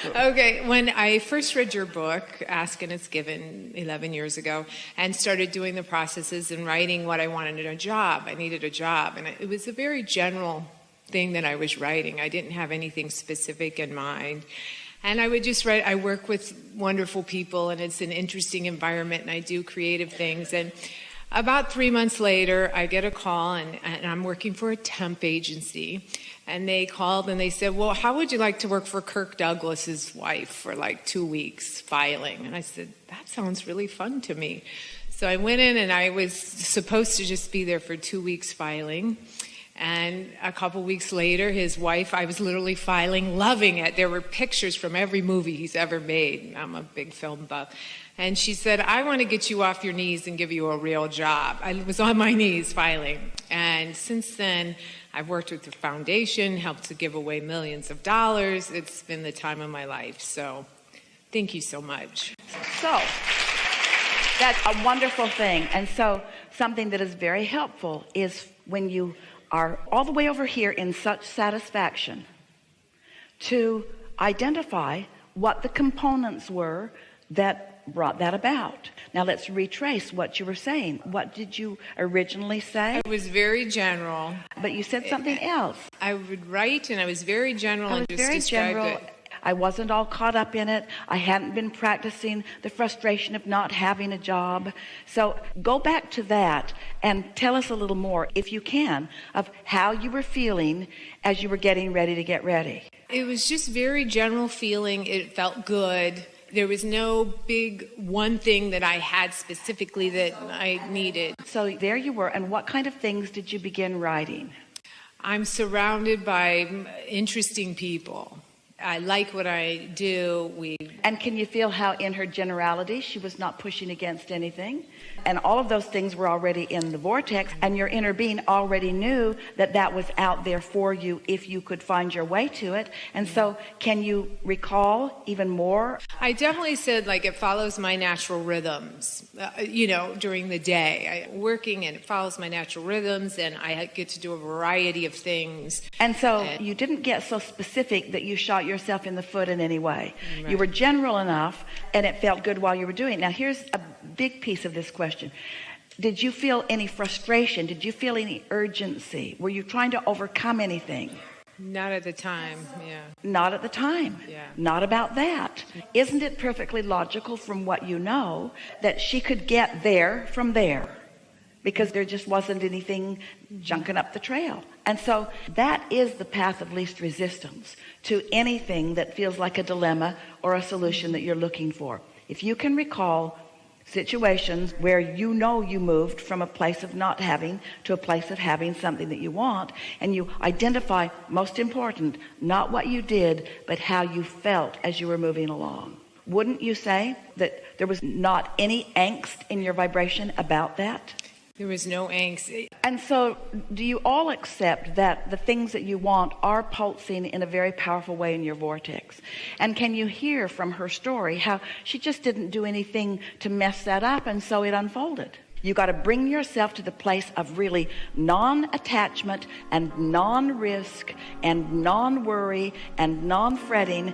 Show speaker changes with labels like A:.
A: Okay, when I first read your book, Ask and It's Given, 11 years ago, and started doing the processes and writing what I wanted in a job, I needed a job. And it was a very general thing that I was writing. I didn't have anything specific in mind. And I would just write, I work with wonderful people, and it's an interesting environment, and I do creative things. And about 3 months later, I get a call, and I'm working for a temp agency. And they called and they said, well, how would you like to work for Kirk Douglas's wife for like 2 weeks filing? And I said, that sounds really fun to me. So I went in, and I was supposed to just be there for 2 weeks filing. And a couple weeks later, his wife, I was literally filing, loving it. There were pictures from every movie he's ever made. I'm a big film buff. And she said, I want to get you off your knees and give you a real job. I was on my knees filing. And since then, I've worked with the foundation, helped to give away millions of dollars. It's been the time of my life. So thank you so much.
B: So that's a wonderful thing. And so something that is very helpful is when you are all the way over here in such satisfaction to identify what the components were that brought that about. Now let's retrace what you were saying. What did you originally say?
A: It was very general.
B: But you said something else.
A: I would write, and I was very general and just described it.
B: I wasn't all caught up in it. I hadn't been practicing the frustration of not having a job. So go back to that and tell us a little more, if you can, of how you were feeling as you were getting ready to get ready.
A: It was just very general feeling. It felt good. There was no big one thing that I had specifically that I needed.
B: So there you were. And what kind of things did you begin writing?
A: I'm surrounded by interesting people. I like what I do.
B: And can you feel how in her generality she was not pushing against anything? And all of those things were already in the vortex, and your inner being already knew that that was out there for you if you could find your way to it. And so can you recall even more?
A: I definitely said, like, it follows my natural rhythms, during the day. I'm working, and it follows my natural rhythms, and I get to do a variety of things.
B: And so you didn't get so specific that you shot yourself in the foot in any way.
A: Right.
B: You were general enough, and it felt good while you were doing it. Now here's a big piece of this question. Did you feel any frustration? Did you feel any urgency? Were you trying to overcome anything?
A: Not at the time, yeah.
B: Not at the time.
A: Yeah.
B: Not about that. Isn't it perfectly logical from what you know that she could get there from there? Because there just wasn't anything junking up the trail. And so that is the path of least resistance to anything that feels like a dilemma or a solution that you're looking for. If you can recall situations where you know you moved from a place of not having to a place of having something that you want, and you identify, most important, not what you did, but how you felt as you were moving along. Wouldn't you say that there was not any angst in your vibration about that?
A: There was no angst.
B: And so do you all accept that the things that you want are pulsing in a very powerful way in your vortex? And can you hear from her story how she just didn't do anything to mess that up, and so it unfolded? You got to bring yourself to the place of really non-attachment and non-risk and non-worry and non-fretting.